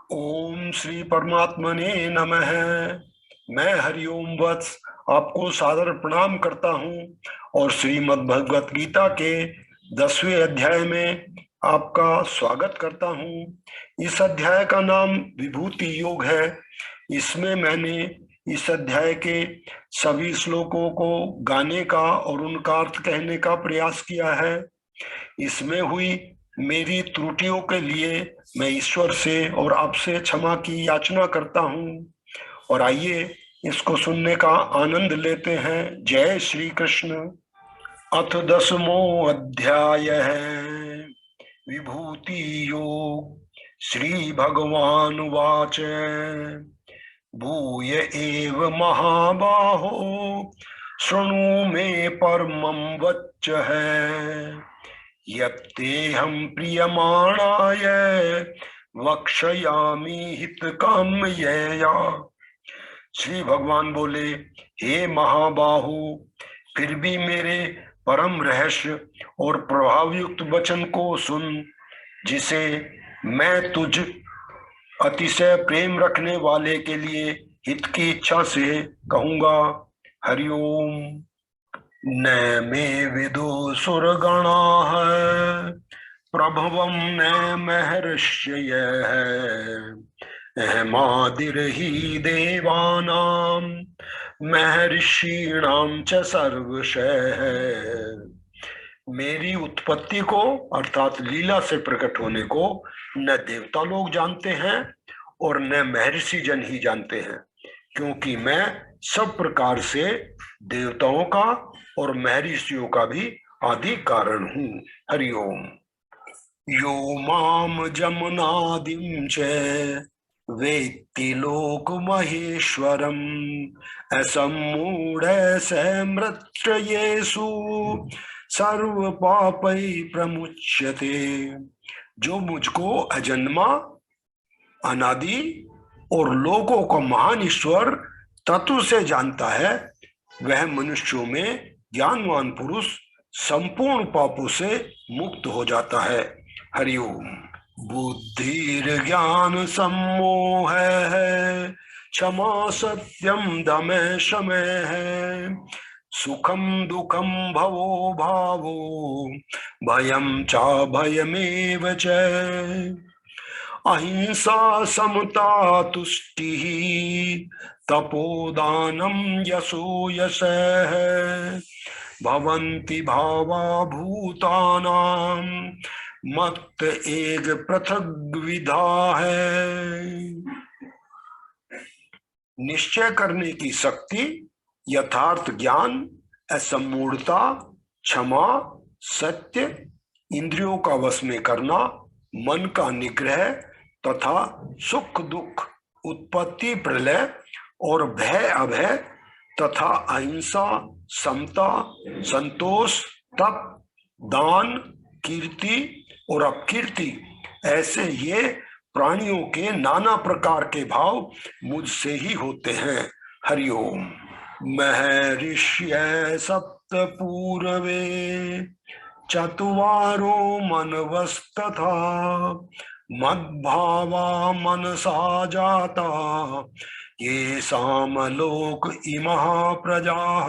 ओम श्री परमात्मने नमः। मैं हरिओम वत्स आपको सादर प्रणाम करता हूँ और श्रीमद् भगवत गीता के 10वें अध्याय में आपका स्वागत करता हूँ। इस अध्याय का नाम विभूति योग है। इसमें मैंने इस अध्याय के सभी श्लोकों को गाने का और उनका अर्थ कहने का प्रयास किया है। इसमें हुई मेरी त्रुटियों के लिए मैं ईश्वर से और आपसे क्षमा की याचना करता हूँ। और आइए इसको सुनने का आनंद लेते हैं। जय श्री कृष्ण। अथ 10वां अध्याय है विभूति योग। श्री भगवान वाच भूय एव महाबाहो शृणु मे परमं वच्च है यत्तेऽहं प्रीयमाणाय वक्ष्यामि हितकाम्यया। श्री भगवान बोले, हे महाबाहु, फिर भी मेरे परम रहस्य और प्रभावयुक्त वचन को सुन, जिसे मैं तुझ अतिशय प्रेम रखने वाले के लिए हित की इच्छा से कहूंगा। हरिओम। न मे विदुषुर्गणाः प्रभवं न महर्षयः अहमादिर्हि देवानां महर्षीणां च सर्वशः। मेरी उत्पत्ति को अर्थात लीला से प्रकट होने को न देवता लोग जानते हैं और न महर्षि जन ही जानते हैं, क्योंकि मैं सब प्रकार से देवताओं का और महर्षियों का भी आदि कारण हूँ। हरिओम। यो माम जमनादिं च वेत्ति लोक महेश्वरम असमूढ़ समृत्येषु सर्व पापै प्रमुच्यते। जो मुझको अजन्मा, अनादि और लोकों का महान ईश्वर तत्व से जानता है, वह मनुष्यों में ज्ञानवान पुरुष संपूर्ण पापों से मुक्त हो जाता है। हरिओम। बुद्धिर ज्ञान सम्मोह है, क्षमा सत्यम दम शमः है, सुखम दुखम भवो भावो भयम चा भयमेव च, अहिंसा समता तुष्टि तपोदानम यशो यशः भवन्ति भावा भूतानां मत एक पृथक विधा है। निश्चय करने की शक्ति, यथार्थ ज्ञान, असमूढ़ता, क्षमा, सत्य, इंद्रियों का वश में करना, मन का निग्रह तथा सुख दुख, उत्पत्ति प्रलय और भय अभय तथा अहिंसा, समता, संतोष, तप, दान, कीर्ति और अपकीर्ति, ऐसे ये प्राणियों के नाना प्रकार के भाव मुझसे ही होते हैं। हरिओम। महर्षिय सप्त पूर्वे चत्वारो मनवस्तथा मद्भावा मनसा जाता ये सामलोक इमः प्रजाः।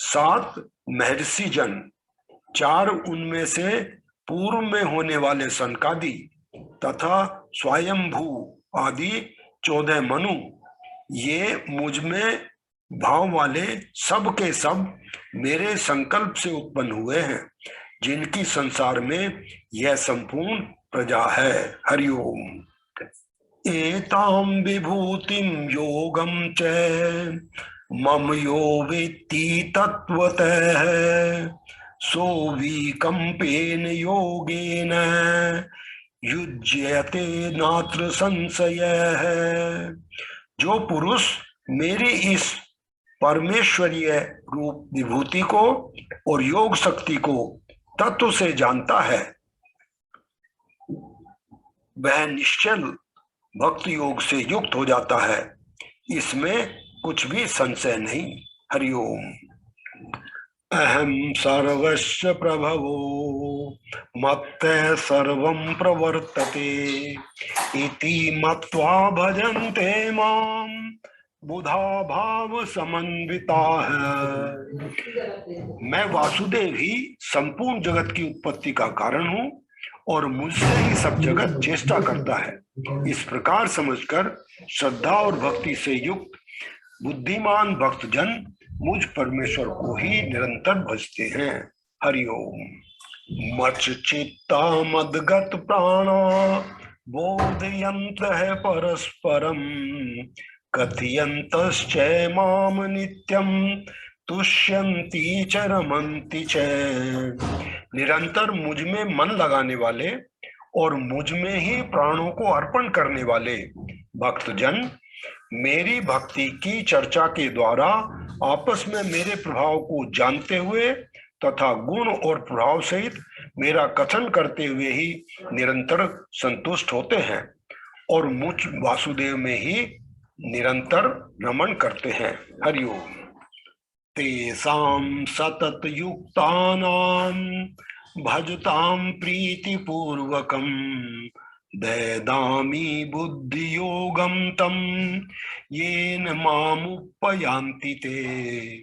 7 महर्षि जन, 4 उनमें से पूर्व में होने वाले सनकादि तथा स्वयंभू आदि 14 मनु, ये मुझ में भाव वाले सब के सब मेरे संकल्प से उत्पन्न हुए हैं, जिनकी संसार में यह संपूर्ण प्रजा है। हरिओम। एतां विभूतिं योगं च मम यो वेत्ति तत्वतः सो विकम्पेन योगेन युज्यते नात्र संशयः। जो पुरुष मेरी इस परमेश्वरीय रूप विभूति को और योग शक्ति को तत्व से जानता है, वह निश्चल भक्ति योग से युक्त हो जाता है, इसमें कुछ भी संशय नहीं। हरिओम। अहम सर्वस्य प्रभवो मत्तः सर्वं प्रवर्तते इति मत्वा भजन्ते मां बुधा भाव समन्विताः। मैं वासुदेव ही संपूर्ण जगत की उत्पत्ति का कारण हूँ और मुझसे ही सब जगत चेष्टा करता है। इस प्रकार समझकर श्रद्धा और भक्ति से युक्त बुद्धिमान भक्तजन मुझ परमेश्वर को ही निरंतर भजते हैं। हरिओम। मच्चित्ता मद्गत प्राणा बोधयंत है परस्परम कथयंतश्च माम नित्यम तुष्यन्ति च रमन्ति च। निरंतर मुझ में मन लगाने वाले और मुझ में ही प्राणों को अर्पण करने वाले भक्तजन मेरी भक्ति की चर्चा के द्वारा आपस में मेरे प्रभाव को जानते हुए तथा गुण और प्रभाव सहित मेरा कथन करते हुए ही निरंतर संतुष्ट होते हैं और मुझ वासुदेव में ही निरंतर रमण करते हैं। हरिओम। तेषां सतत युक्तानां भजतां प्रीतिपूर्वकं ददामि बुद्धियोगं तं येन मामुपयान्ति ते।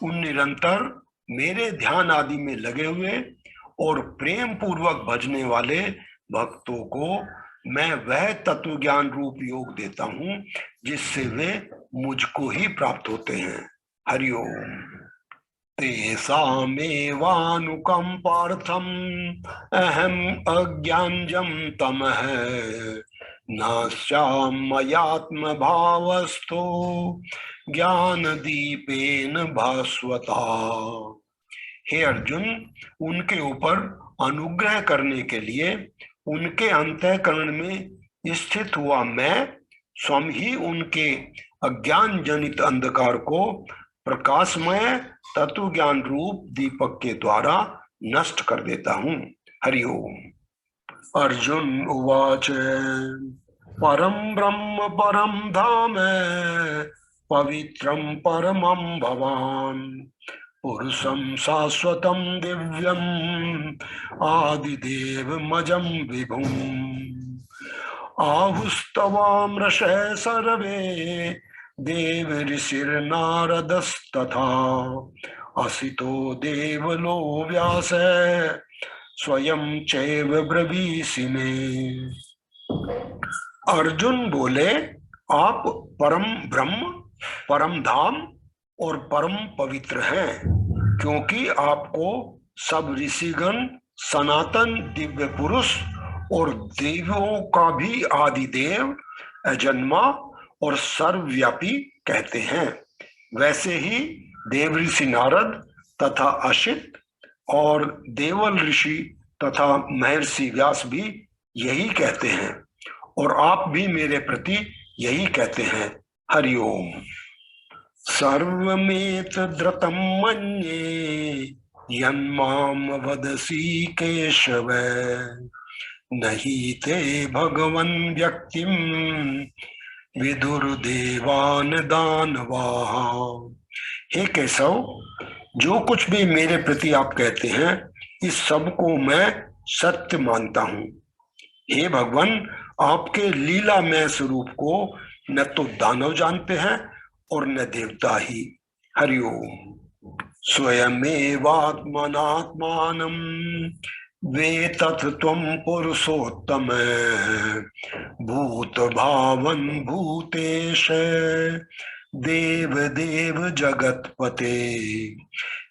उन निरंतर मेरे ध्यान आदि में लगे हुए और प्रेम पूर्वक भजने वाले भक्तों को मैं वह तत्व ज्ञान रूप योग देता हूँ जिससे वे मुझको ही प्राप्त होते हैं। हरिओम। तेषामेवानुकंपार्थम् अहम अज्ञानजं तमः नास्यामयात्म भावस्थो ज्ञान दीपेन भास्वता। हे अर्जुन, उनके ऊपर अनुग्रह करने के लिए उनके अंतःकरण में स्थित हुआ मैं स्वयं ही उनके अज्ञान जनित अंधकार को प्रकाशमय तत्व ज्ञान रूप दीपक के द्वारा नष्ट कर देता हूँ। हरिओम। अर्जुन उवाच परम ब्रह्म परम धाम पवित्रम परमं भवान पुरुषं शाश्वतं दिव्यम आदिदेवमजं विभुम् आहुस्तवामृषः सर्वे देव ऋषिर्नारदस्तथा असितो देवलो व्यास स्वयं चैव ब्रवीषि मे। अर्जुन बोले, आप परम ब्रह्म, परम धाम और परम पवित्र हैं, क्योंकि आपको सब ऋषिगण सनातन दिव्य पुरुष और देवों का भी आदि देव, अजन्मा और सर्वव्यापी कहते हैं। वैसे ही देव ऋषि नारद तथा असित और देवल ऋषि तथा महर्षि व्यास भी यही कहते हैं और आप भी मेरे प्रति यही कहते हैं। हरिओम। सर्वमेतद्रतं मन्ये यन्मां वदसि केशव नहि ते भगवन् व्यक्तिं विदुर्देवान दानवाः। हे केशव, जो कुछ भी मेरे प्रति आप कहते हैं इस सब को मैं सत्य मानता हूँ। हे भगवान, आपके लीलामय स्वरूप को न तो दानव जानते हैं और न देवता ही। हरिओम। स्वयमेवात्मनात्मानं वेत्तथ त्वं पुरुषोत्तम भूत भावन भूतेश देव देव जगतपते।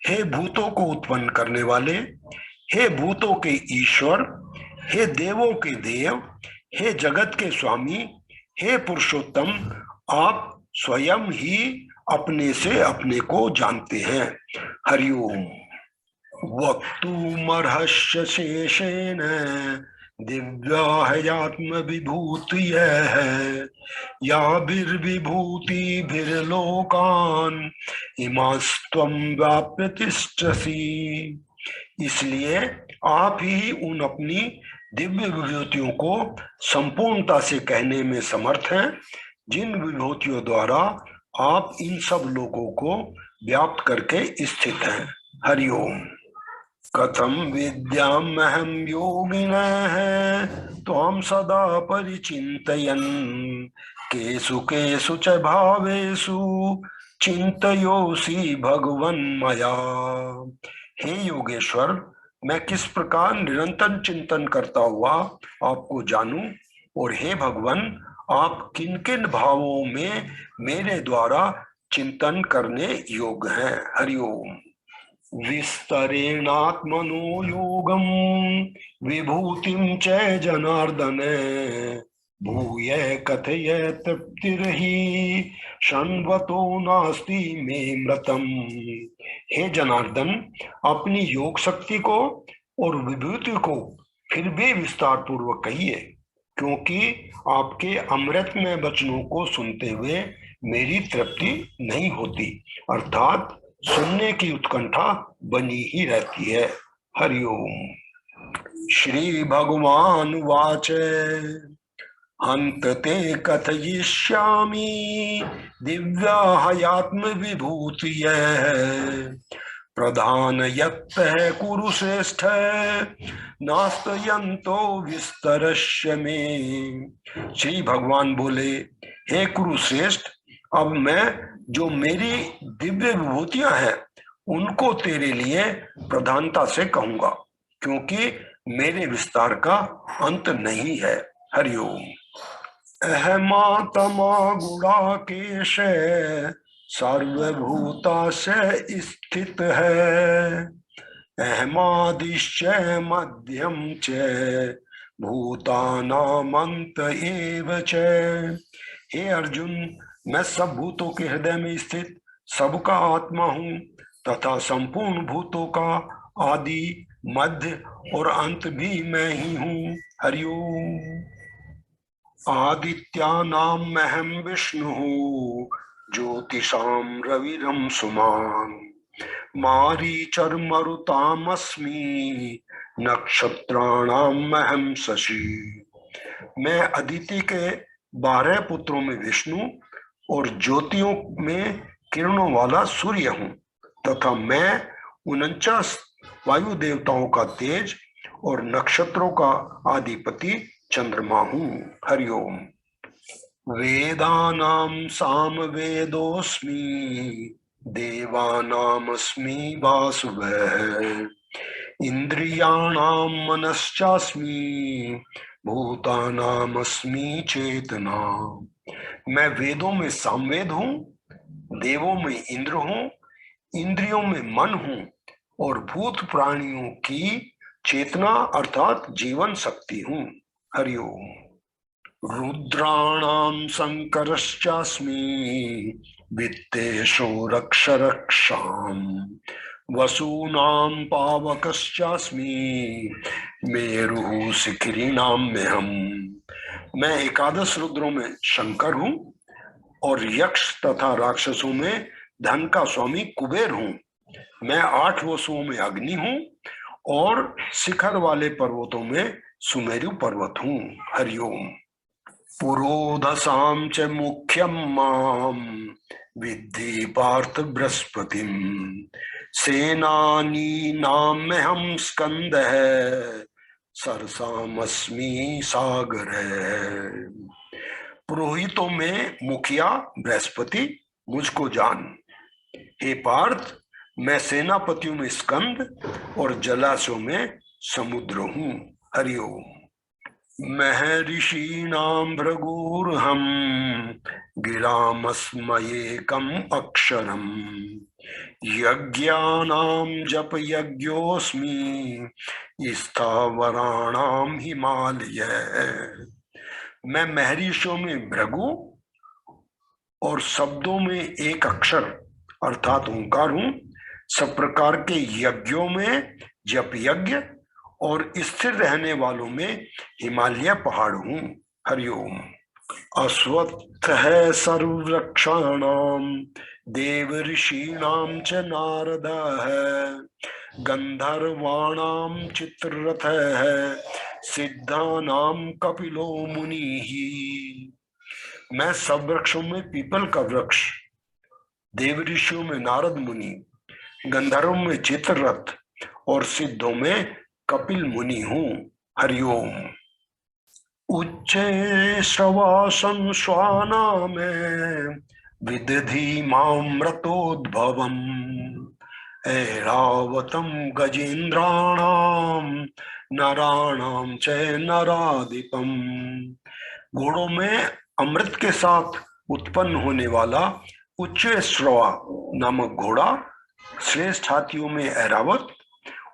हे भूतों को उत्पन्न करने वाले, हे भूतों के ईश्वर, हे देवों के देव, हे जगत के स्वामी, हे पुरुषोत्तम, आप स्वयं ही अपने से अपने को जानते हैं। हरिओम। वक्तुमर्हस्य शेषेण दिव्या हयात्म विभूतियः याभिर्विभूतिभिर्लोकान् इमास्त्वं व्याप्य तिष्ठसि। इसलिए आप ही उन अपनी दिव्य विभूतियों को संपूर्णता से कहने में समर्थ हैं, जिन विभूतियों द्वारा आप इन सब लोगों को व्याप्त करके स्थित हैं। हरिओम। कथम विद्यामहं योगिनः त्वां सदा परिचिन्तयन् केषु केषु च भावेषु चिन्तयोऽसि भगवन्मया। हे योगेश्वर, मैं किस प्रकार निरंतर चिंतन करता हुआ आपको जानूं, और हे भगवान, आप किन किन भावों में मेरे द्वारा चिंतन करने योग्य हैं। हरिओम। विस्तरेणात्मनो योगम विभूतिं च जनार्दन भूय कथय तृप्तिर्हि शन्वतो नास्ति मे मृतम। हे जनार्दन, अपनी योग शक्ति को और विभूति को फिर भी विस्तार पूर्वक कहिए, क्योंकि आपके अमृतमय वचनों को सुनते हुए मेरी तृप्ति नहीं होती, अर्थात सुनने की उत्कंठा बनी ही रहती है। हरिओम। श्री भगवान वाच हंत ते कथयिष्यामि दिव्या हयात्म विभूतिय प्रधान यत्त है कुरु श्रेष्ठ नास्तयंतो विस्तरस्य में। श्री भगवान बोले, हे कुरु श्रेष्ठ, अब मैं जो मेरी दिव्य विभूतियां हैं उनको तेरे लिए प्रधानता से कहूंगा, क्योंकि मेरे विस्तार का अंत नहीं है। हरिओम। अहमात्मा गुणाकेश सर्वभूता से स्थित है अहमादिश्च मध्यम च भूतानामंत एव च। हे अर्जुन, मैं सब भूतों के हृदय में स्थित सबका आत्मा हूँ तथा संपूर्ण भूतों का आदि मध्य और अंत भी मैं ही हूँ। हरिओम। आदित्यानां अहं विष्णुः ज्योतिषां रविरं सुमान् मारीचर्मरुतामस्मि नक्षत्राणाम् अहं शशि। मैं अदिति के 12 पुत्रों में विष्णु और ज्योतियों में किरणों वाला सूर्य हूँ, तथा मैं 49 वायु देवताओं का तेज और नक्षत्रों का आधिपति चंद्रमा हूँ। हरिओम। वेदानां सामवेदोऽस्मि देवानामस्मि वासुदेवः इंद्रियाणां मनश्चास्मि भूतानामस्मि चेतना। मैं वेदों में सामवेद हूँ, देवों में इंद्र हूँ, इंद्रियों में मन हूँ और भूत प्राणियों की चेतना अर्थात जीवन शक्ति हूँ। हरिओम। रुद्राणां शंकरश्चास्मि वित्तेषु रक्ष रक्षाम् वसूनां पावकश्चास्मि मेरुः शिखरिणां मेहम्। मैं 11 रुद्रों में शंकर हूँ और यक्ष तथा राक्षसों में धन का स्वामी कुबेर हूँ। मैं 8 वसुओं में अग्नि हूँ और शिखर वाले पर्वतों में सुमेरु पर्वत हूँ। हरिओम। पुरोधसां च मुख्यं मां विद्धि पार्थ बृहस्पतिं सेनानीनामहं स्कंदः सरसामस्मि सागरः। पुरोहितों में मुखिया बृहस्पति, मुझको जान। हे पार्थ, मैं सेनापतियों में स्कंद और जलाशयों में समुद्र हूँ। हरिओम। महर्षीणां भृगुर्हं गिरामस्मयेकम् अक्षरम् यज्ञानां जपयज्ञोऽस्मि स्थावराणां हिमालय। मैं महर्षियों में भृगु और शब्दों में एक अक्षर अर्थात ओंकार हूँ। सब प्रकार के यज्ञों में जप यज्ञ और स्थिर रहने वालों में हिमालय पहाड़ हूँ। हरिओम। अश्वत्थ है सर्ववृक्षाणां देव ऋषीणां च नारद है गंधर्वाणां चित्ररथ है सिद्धानां कपिलो मुनिः। मैं सब वृक्षों में पीपल का वृक्ष, देव ऋषियों में नारद मुनि, गंधर्व में चित्ररथ और सिद्धों में कपिल मुनि हूँ। हरिओम। उच्चे श्रवासं श्वानामें विदधि मामृतोद्भवम् ऐरावतं गजेन्द्राणां नराणां च नराधिपम्। घोड़ों में अमृत के साथ उत्पन्न होने वाला उच्च श्रवा नामक घोड़ा, श्रेष्ठ हाथियों में ऐरावत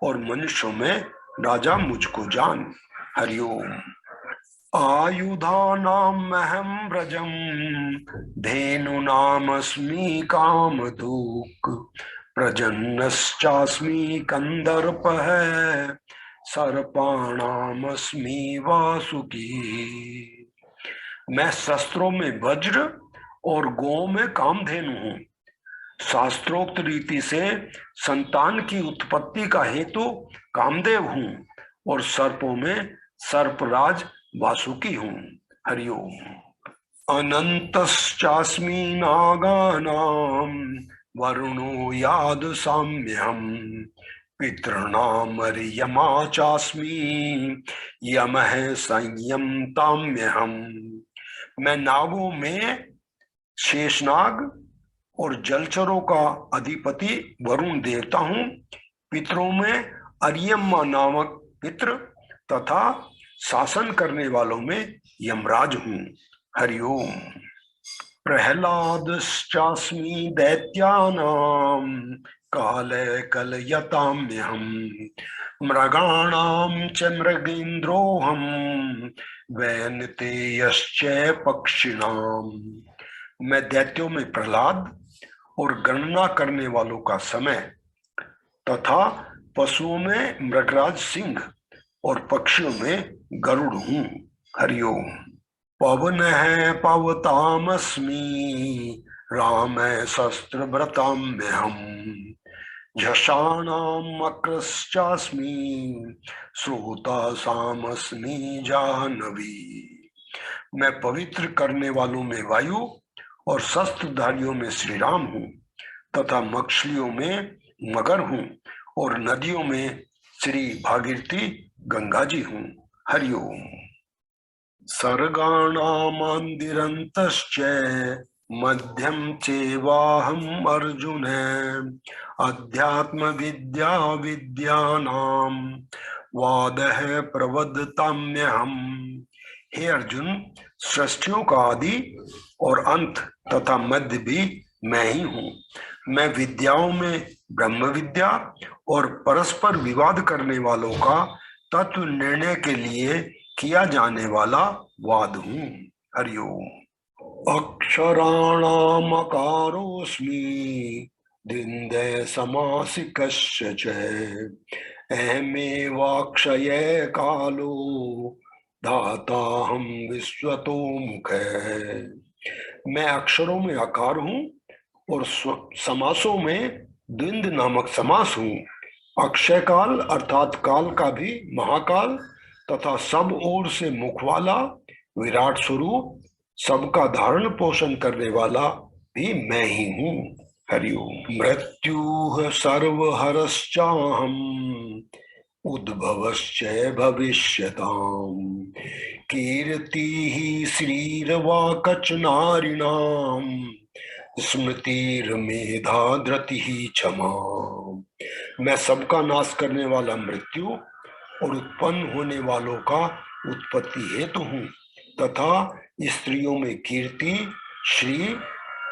और मनुष्यों में राजा मुझको जान। हरिओम। आयुधानामहं व्रजं धेनुनामस्मि कामधुक् प्रजन्नश्चास्मि कंदर्पः सर्पाणामस्मि वासुकी। मैं शस्त्रों में वज्र और गौ में कामधेनु हूँ। शास्त्रोक्त रीति से संतान की उत्पत्ति का हेतु कामदेव हूँ और सर्पों में सर्पराज वासुकी हूँ। हरिओम। अनंतश्चास्मि नागानां वरुणो याद साम्यहम् पितॄणामर्यमा चास्मि यमः संयमताम्यहम्। मैं नागों में शेषनाग और जलचरों का अधिपति वरुण देवता हूँ। पितरों में अर्यमा नामक पितृ तथा शासन करने वालों में यमराज हूँ। हरिओम। प्रहलादश्चास्मि दैत्यानां काले कलयताम्यहम् मृगाणां च मृगेन्द्रोऽहं वैनतेयश्च पक्षिणां। मैं दैत्यों में प्रहलाद और गणना करने वालों का समय तथा पशुओं में मृगराज सिंह और पक्षियों में गरुड़ हूँ। हरिओम। पवन है पवतामस्मि राम शस्त्रभृताम्यहम् झषाणां मक्रश्चास्मि श्रोतासामस्मि जाह्नवी। मैं पवित्र करने वालों में वायु और शस्त्रधारियों में श्री राम हूँ तथा मछलियों में मगर हूँ और नदियों में श्री भागीरथी गंगा जी हूँ। हरिओम। सर्गाणामन्दिरन्तश्च मध्यम चेवाहम् अर्जुन अध्यात्म विद्या विद्यानां वादः प्रवदताम्यहम्। हे अर्जुन, सृष्टियों का आदि और अंत तथा मध्य भी मैं ही हूँ। मैं विद्याओं में ब्रह्म विद्या और परस्पर विवाद करने वालों का तत्व निर्णय के लिए किया जाने वाला वाद हूँ। हरिओम। अक्षराणामकारोऽस्मि दिन्दे समासिकस्य च अहमेवाक्षये कालो धाताहं विश्वतो मुखे। मैं अक्षरों में आकार हूँ और समासों में द्विंद नामक समास हूँ। अक्षय काल अर्थात काल का भी महाकाल तथा सब ओर से मुख वाला विराट स्वरूप, सबका धारण पोषण करने वाला भी मैं ही हूँ। हरिओम। मृत्यु सर्वहरश्चाहम् उद्भवश्च भविष्यताम् कीर्तिः श्रीर्वाक्च नारिणाम् स्मृतिर्मेधा धृतिः क्षमा। मैं सबका नाश करने वाला मृत्यु और उत्पन्न होने वालों का उत्पत्ति हेतु हूँ तथा स्त्रियों में कीर्ति, श्री,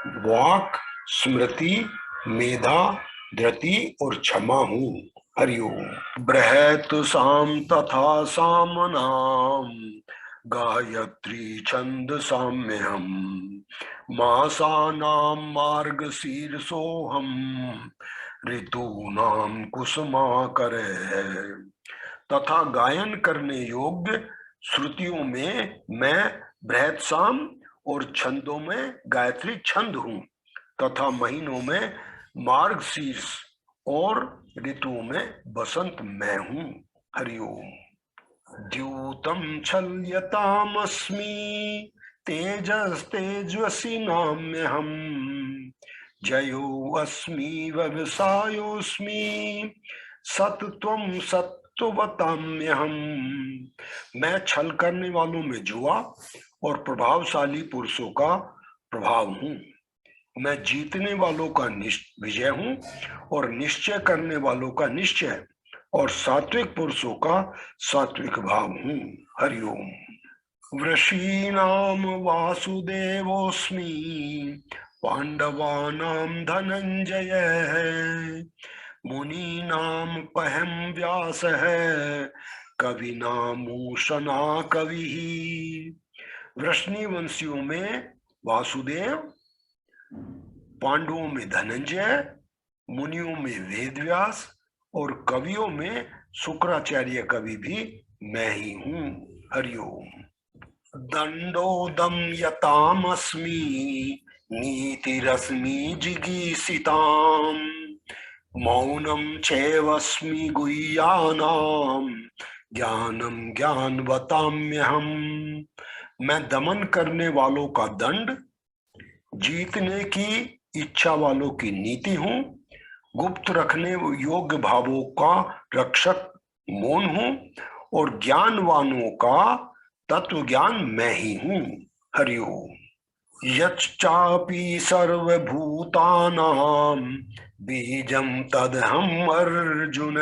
वाक, स्मृति, मेधा, धृति और क्षमा हूँ। हरिओम। बृहत् साम तथा सामनाम गायत्री छंद साम्यहम् मासानां मार्गशीर्षोऽहं ऋतूनां कुसुमाकरः। तथा गायन करने योग्य श्रुतियों में मैं बृहत्साम और छंदों में गायत्री छंद हूँ तथा महीनों में मार्गशीर्ष और ऋतुओं में बसंत मैं हूँ। हरिओम। द्यूतं छल्यतामस्मि तेजस्तेजस्वी नाम्यहम् जयो अस्मि व्यवसायोस्मि सत्त्वं सत्त्ववताम्यहम्। मैं छल करने वालों में जुआ और प्रभावशाली पुरुषों का प्रभाव हूँ। मैं जीतने वालों का विजय हूँ और निश्चय करने वालों का निश्चय और सात्विक पुरुषों का सात्विक भाव हूँ। हरिओम। वृषीणाम वासुदेवोस्मि पांडवानां धनंजय मुनीनां पहम व्यास है कविनामूषणा कवि। वृष्णि वंशियों में वासुदेव, पांडवों में धनंजय, मुनियों में वेदव्यास और कवियों में शुक्राचार्य कवि भी मैं ही हूँ। हरिओम। दंडो दमयतामस्मि नीतिरस्मि जिगीषिताम् मौनं चैवस्मि गुह्यानां ज्ञानं ज्ञानवताम्यहम्। मैं दमन करने वालों का दंड, जीतने की इच्छा वालों की नीति हूँ, गुप्त रखने योग्य भावों का रक्षक मौन हूँ और ज्ञानवानों का तत्व ज्ञान मैं ही हूँ। हरिओम। यच्चापि सर्वभूतानां बीजं तदहम् अर्जुन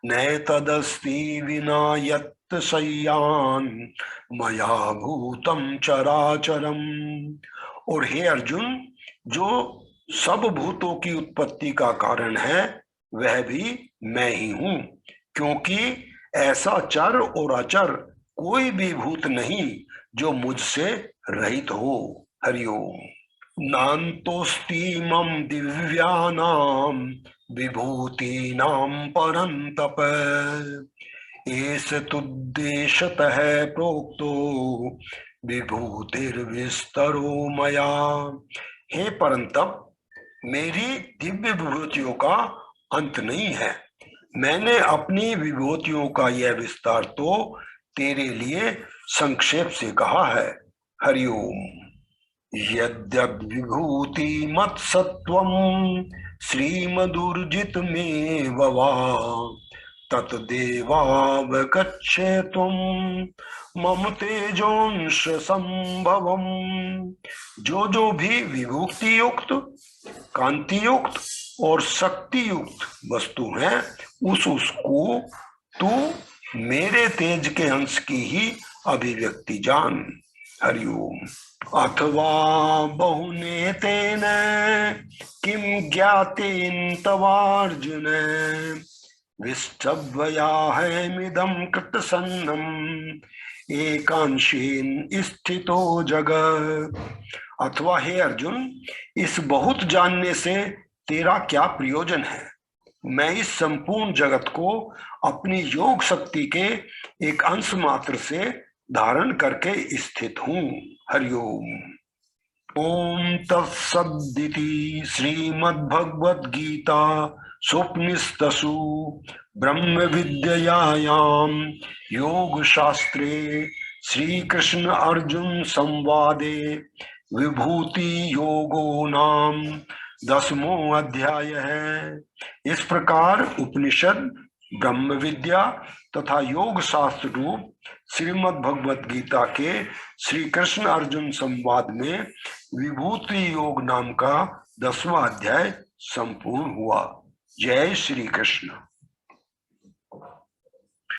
नैतदस्ति विना यत् सय्यान् मया भूतं चराचरम्। और हे अर्जुन, जो सब भूतों की उत्पत्ति का कारण है वह भी मैं ही हूँ, क्योंकि ऐसा चर और अचर कोई भी भूत नहीं जो मुझसे रहित हो। हरिओम। नान्तोऽस्ति मम दिव्यानां विभूतीनां परन्तप एष तुद्देशतः प्रोक्तो विभूतिर्विस्तरो मया। हे परंतप, मेरी दिव्य विभूतियों का अंत नहीं है। मैंने अपनी विभूतियों का यह विस्तार तो तेरे लिए संक्षेप से कहा है। हरिओम। यद्यद्विभूति मत्सत्वं श्रीमदुर्जितमेव वा तत्देवावगच्छेत्वं मम तेजोंश संभवम्। जो भी विभूति युक्त, कांति युक्त और शक्ति युक्त वस्तु है, उसको तू मेरे तेज के अंश की ही अभिव्यक्ति जान। हरिओम। अथवा बहुनेतेन किं ज्ञातेन तवार्जुन विष्टभ्यया हैमिदं कृतसन्नम् एकांशेन स्थितो जगत्। अथवा हे अर्जुन, इस बहुत जानने से तेरा क्या प्रयोजन है? मैं इस संपूर्ण जगत को अपनी योग शक्ति के एक अंश मात्र से धारण करके स्थित हूँ। हरिओम। ओम तत्सदिति श्रीमद्भगवद्गीता स्वप्निस्तसु ब्रह्म विद्यायां योग शास्त्रे श्री कृष्ण अर्जुन संवादे विभूति योगो नाम 10वां अध्याय है। इस प्रकार उपनिषद, ब्रह्म विद्या तथा योग शास्त्र रूप श्रीमद् भगवत गीता के श्री कृष्ण अर्जुन संवाद में विभूति योग नाम का 10वां अध्याय संपूर्ण हुआ। जय श्री कृष्ण।